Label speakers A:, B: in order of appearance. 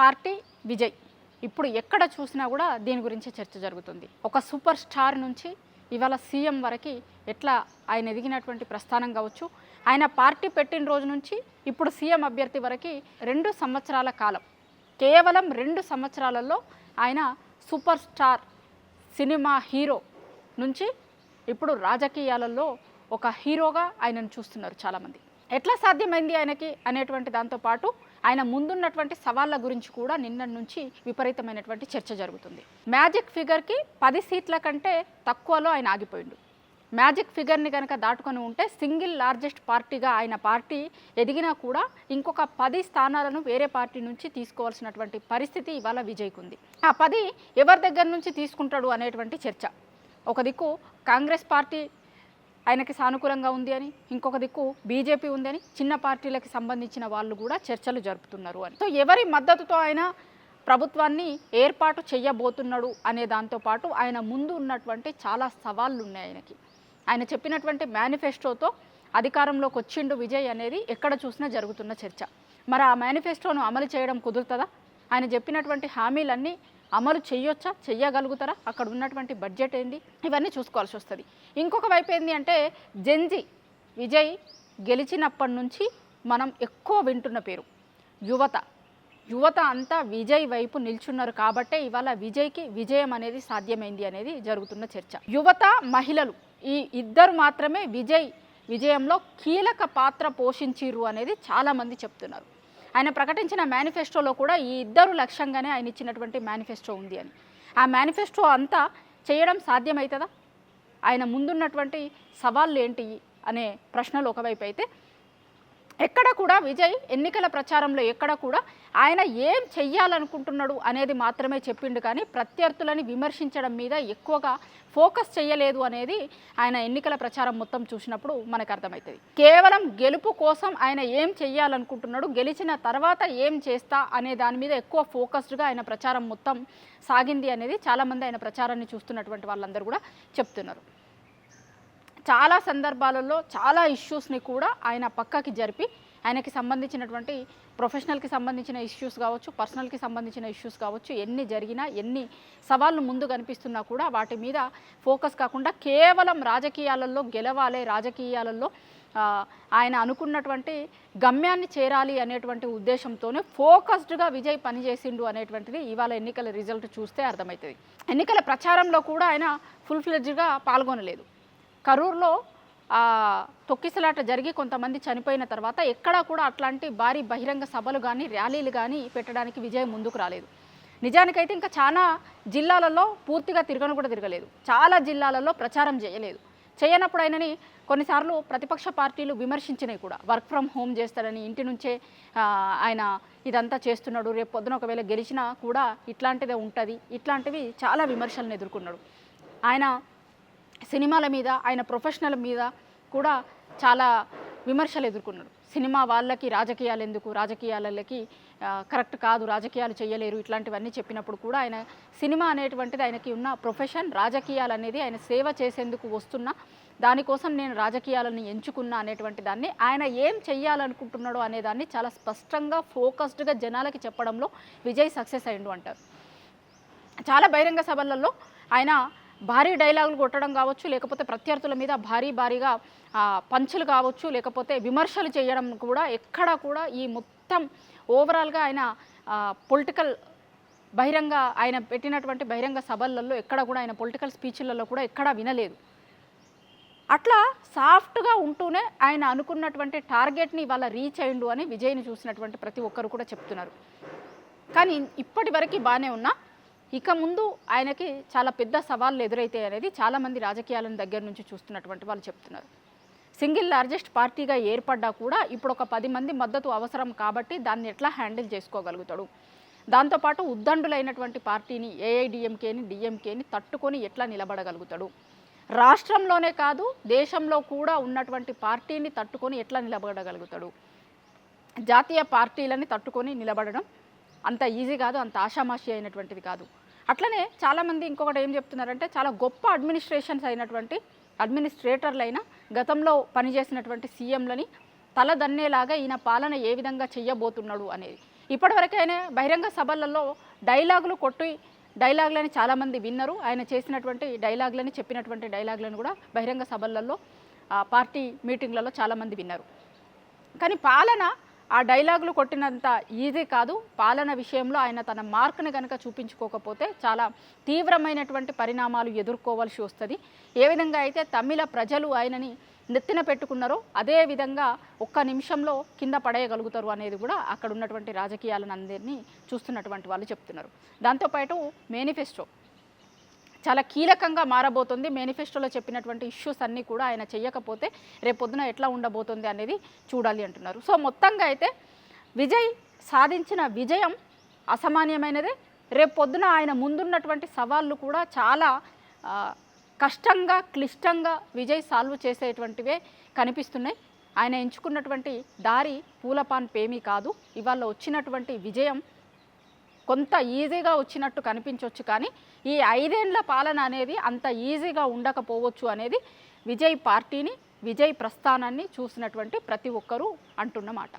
A: Party Vijay. ఇప్పుడు ఎక్కడ చూసినా కూడా దీని గురించి చర్చ జరుగుతుంది. ఒక సూపర్ స్టార్ నుంచి ఇవాళ సీఎం వరకు ఎట్లా ఆయన ఎదిగినటువంటి ప్రస్థానం కావచ్చు, ఆయన పార్టీ పెట్టిన రోజు నుంచి ఇప్పుడు సీఎం అభ్యర్థి వరకు 2 సంవత్సరాల కాలం, కేవలం 2 సంవత్సరాలలో ఆయన సూపర్ స్టార్ సినిమా హీరో నుంచి ఇప్పుడు రాజకీయాలలో ఒక హీరోగా ఆయనను చూస్తున్నారు చాలామంది. ఎట్లా సాధ్యమైంది ఆయనకి అనేటువంటి దాంతోపాటు ఆయన ముందున్నటువంటి సవాళ్ళ గురించి కూడా నిన్న నుంచి విపరీతమైనటువంటి చర్చ జరుగుతుంది. మ్యాజిక్ ఫిగర్కి 10 సీట్ల కంటే తక్కువలో ఆయన ఆగిపోయిండు. మ్యాజిక్ ఫిగర్ని కనుక దాటుకొని ఉంటే సింగిల్ లార్జెస్ట్ పార్టీగా ఆయన పార్టీ ఎదిగినా కూడా ఇంకొక 10 స్థానాలను వేరే పార్టీ నుంచి తీసుకోవాల్సినటువంటి పరిస్థితి ఇవాళ విజయ్కు ఉంది. ఆ 10 ఎవరి దగ్గర నుంచి తీసుకుంటాడు అనేటువంటి చర్చ. ఒక దిక్కు కాంగ్రెస్ పార్టీ ఆయనకి సానుకూలంగా ఉంది అని, ఇంకొక దిక్కు బీజేపీ ఉంది అని, చిన్న పార్టీలకు సంబంధించిన వాళ్ళు కూడా చర్చలు జరుపుతున్నారు అని. సో ఎవరి మద్దతుతో ఆయన ప్రభుత్వాన్ని ఏర్పాటు చేయబోతున్నాడు అనే దాంతోపాటు ఆయన ముందు ఉన్నటువంటి చాలా సవాళ్ళు ఉన్నాయి ఆయనకి. ఆయన చెప్పినటువంటి మేనిఫెస్టోతో అధికారంలోకి వచ్చిండు విజయ్ అనేది ఎక్కడ చూసినా జరుగుతున్న చర్చ. మరి ఆ మేనిఫెస్టోను అమలు చేయడం కుదురుతుందా? ఆయన చెప్పినటువంటి హామీలన్నీ అమలు చేయొచ్చా, చెయ్యగలుగుతారా? అక్కడ ఉన్నటువంటి బడ్జెట్ ఏంది? ఇవన్నీ చూసుకోవాల్సి వస్తుంది. ఇంకొక వైపు ఏంది అంటే జెన్జీ. విజయ్ గెలిచినప్పటి నుంచి మనం ఎక్కువ వింటున్న పేరు యువత. యువత అంతా విజయ్ వైపు నిల్చున్నారు కాబట్టే ఇవాళ విజయ్కి విజయం అనేది సాధ్యమైంది అనేది జరుగుతున్న చర్చ. యువత, మహిళలు ఈ ఇద్దరు మాత్రమే విజయంలో కీలక పాత్ర పోషించిర్రు అనేది చాలామంది చెప్తున్నారు. ఆయన ప్రకటించిన మేనిఫెస్టోలో కూడా ఈ ఇద్దరు లక్ష్యంగానే ఆయన ఇచ్చినటువంటి మేనిఫెస్టో ఉంది అని. ఆ మేనిఫెస్టో అంతా చేయడం సాధ్యమవుతుందా? ఆయన ముందున్నటువంటి సవాళ్ళు ఏంటి అనే ప్రశ్నలు ఒకవైపు అయితే, ఎక్కడ కూడా విజయ్ ఎన్నికల ప్రచారంలో ఎక్కడ కూడా ఆయన ఏం చెయ్యాలనుకుంటున్నాడు అనేది మాత్రమే చెప్పిండు, కానీ ప్రత్యర్థులని విమర్శించడం మీద ఎక్కువగా ఫోకస్ చేయలేదు అనేది ఆయన ఎన్నికల ప్రచారం మొత్తం చూసినప్పుడు మనకు అర్థమవుతుంది. కేవలం గెలుపు కోసం ఆయన ఏం చెయ్యాలనుకుంటున్నాడు, గెలిచిన తర్వాత ఏం చేస్తా అనే దాని మీద ఎక్కువ ఫోకస్డ్గా ఆయన ప్రచారం మొత్తం సాగింది అనేది చాలామంది ఆయన ప్రచారాన్ని చూస్తున్నటువంటి వాళ్ళందరూ కూడా చెప్తున్నారు. చాలా సందర్భాలలో చాలా ఇష్యూస్ని కూడా ఆయన పక్కకి జరిపి ఆయనకి సంబంధించినటువంటి ప్రొఫెషనల్కి సంబంధించిన ఇష్యూస్ కావచ్చు, పర్సనల్కి సంబంధించిన ఇష్యూస్ కావచ్చు, ఎన్ని జరిగినా ఎన్ని సవాళ్ళు ముందు కనిపిస్తున్నా కూడా వాటి మీద ఫోకస్ కాకుండా కేవలం రాజకీయాలలో గెలవాలి, రాజకీయాలలో ఆయన అనుకున్నటువంటి గమ్యాన్ని చేరాలి అనేటువంటి ఉద్దేశంతోనే ఫోకస్డ్గా విజయ్ పనిచేసిండు అనేటువంటిది ఇవాళ ఎన్నికల రిజల్ట్ చూస్తే అర్థమవుతుంది. ఎన్నికల ప్రచారంలో కూడా ఆయన ఫుల్ ఫ్లెడ్జ్గా పాల్గొనలేదు. కరూరులో తొక్కిసలాట జరిగి కొంతమంది చనిపోయిన తర్వాత ఎక్కడా కూడా అట్లాంటి భారీ బహిరంగ సభలు కానీ ర్యాలీలు కానీ పెట్టడానికి విజయ్ ముందుకు రాలేదు. నిజానికైతే ఇంకా చాలా జిల్లాలలో పూర్తిగా తిరగను కూడా తిరగలేదు. చాలా జిల్లాలలో ప్రచారం చేయలేదు. చేయనప్పుడు ఆయనని కొన్నిసార్లు ప్రతిపక్ష పార్టీలు విమర్శించినాయి కూడా. వర్క్ ఫ్రమ్ హోమ్ చేస్తాడని, ఇంటి నుంచే ఆయన ఇదంతా చేస్తున్నాడు, రేపు పొద్దున ఒకవేళ గెలిచినా కూడా ఇట్లాంటిదే ఉంటుంది, ఇట్లాంటివి చాలా విమర్శలను ఎదుర్కొన్నాడు. ఆయన సినిమాల మీద, ఆయన ప్రొఫెషనల్ మీద కూడా చాలా విమర్శలు ఎదుర్కొన్నాడు. సినిమా వాళ్ళకి రాజకీయాలు ఎందుకు, రాజకీయాలకి కరెక్ట్ కాదు, రాజకీయాలు చేయలేరు, ఇట్లాంటివన్నీ చెప్పినప్పుడు కూడా ఆయన సినిమా అనేటువంటిది ఆయనకి ఉన్న ప్రొఫెషన్, రాజకీయాలు అనేది ఆయన సేవ చేసేందుకు వస్తున్నా, దానికోసం నేను రాజకీయాలను ఎంచుకున్నా అనేటువంటి దాన్ని, ఆయన ఏం చెయ్యాలనుకుంటున్నాడో అనేదాన్ని చాలా స్పష్టంగా ఫోకస్డ్గా జనాలకి చెప్పడంలో విజయ్ సక్సెస్ అయ్యిండు అంటారు. చాలా బహిరంగ సభలలో ఆయన భారీ డైలాగులు కొట్టడం కావచ్చు, లేకపోతే ప్రత్యర్థుల మీద భారీగా పంచులు కావచ్చు, లేకపోతే విమర్శలు చేయడం కూడా ఎక్కడా కూడా ఈ మొత్తం ఓవరాల్గా ఆయన పొలిటికల్ ఆయన పెట్టినటువంటి బహిరంగ సభలలో ఎక్కడ కూడా ఆయన పొలిటికల్ స్పీచ్లలో కూడా ఎక్కడా వినలేదు. అట్లా సాఫ్ట్గా ఉంటూనే ఆయన అనుకున్నటువంటి టార్గెట్ని ఇవాళ రీచ్ అయ్యిండు అని విజయ్ని చూసినటువంటి ప్రతి ఒక్కరు కూడా చెప్తున్నారు. కానీ ఇప్పటి వరకు బాగానే ఉన్నా ఇక ముందు ఆయనకి చాలా పెద్ద సవాళ్ళు ఎదురైతాయి అనేది చాలామంది రాజకీయాలను దగ్గర నుంచి చూస్తున్నటువంటి వాళ్ళు చెప్తున్నారు. సింగిల్ లార్జెస్ట్ పార్టీగా ఏర్పడ్డా కూడా ఇప్పుడు ఒక 10 మంది మద్దతు అవసరం కాబట్టి దాన్ని ఎట్లా హ్యాండిల్ చేసుకోగలుగుతాడు, దాంతోపాటు ఉద్దండులైనటువంటి పార్టీని ఏఐడిఎంకేని, డిఎంకేని తట్టుకొని ఎట్లా నిలబడగలుగుతాడు, రాష్ట్రంలోనే కాదు దేశంలో కూడా ఉన్నటువంటి పార్టీని తట్టుకొని ఎట్లా నిలబడగలుగుతాడు, జాతీయ పార్టీలని తట్టుకొని నిలబడడం అంత ఈజీ కాదు, అంత ఆషామాషి అయినటువంటిది కాదు. అట్లనే చాలామంది ఇంకొకటి ఏం చెప్తున్నారంటే, చాలా గొప్ప అడ్మినిస్ట్రేటర్లైన గతంలో పనిచేసినటువంటి సీఎంలని తలదన్నేలాగా ఈయన పాలన ఏ విధంగా చెయ్యబోతున్నాడు అనేది. ఇప్పటివరకు ఆయన బహిరంగ సభలలో డైలాగులు కొట్టి డైలాగులని చాలామంది విన్నారు. ఆయన చేసినటువంటి డైలాగులని చెప్పినటువంటి డైలాగులను కూడా బహిరంగ సభలలో పార్టీ మీటింగ్లలో చాలామంది విన్నారు. కానీ పాలన ఆ డైలాగులు కొట్టినంత ఈజీ కాదు. పాలన విషయంలో ఆయన తన మార్క్ని కనుక చూపించుకోకపోతే చాలా తీవ్రమైనటువంటి పరిణామాలు ఎదుర్కోవాల్సి వస్తుంది. ఏ విధంగా అయితే తమిళ ప్రజలు ఆయనని నెత్తిన పెట్టుకున్నారో అదే విధంగా ఒక్క నిమిషంలో కింద పడేయగలుగుతారు అనేది కూడా అక్కడ ఉన్నటువంటి రాజకీయాలను అందరినీ చూస్తున్నటువంటి వాళ్ళు చెప్తున్నారు. దాంతోపాటు మేనిఫెస్టో చాలా కీలకంగా మారబోతుంది. మేనిఫెస్టోలో చెప్పినటువంటి ఇష్యూస్ అన్నీ కూడా ఆయన చెయ్యకపోతే రేపొద్దున ఎట్లా ఉండబోతుంది అనేది చూడాలి అంటున్నారు. సో మొత్తంగా అయితే విజయ్ సాధించిన విజయం అసామాన్యమైనదే. రేపొద్దున ఆయన ముందున్నటువంటి సవాళ్ళు కూడా చాలా కష్టంగా క్లిష్టంగా విజయ్ సాల్వ్ చేసేటువంటివే కనిపిస్తున్నాయి. ఆయన ఎంచుకున్నటువంటి దారి పూలపాన్ పేమీ కాదు. ఇవాళ వచ్చినటువంటి విజయం కొంత ఈజీగా వచ్చినట్టు కనిపించవచ్చు, కానీ ఈ 5 ఏళ్ల పాలన అనేది అంత ఈజీగా ఉండకపోవచ్చు అనేది విజయ్ పార్టీని, విజయ్ ప్రస్థానాన్ని చూసినటువంటి ప్రతి ఒక్కరూ అంటున్నమాట.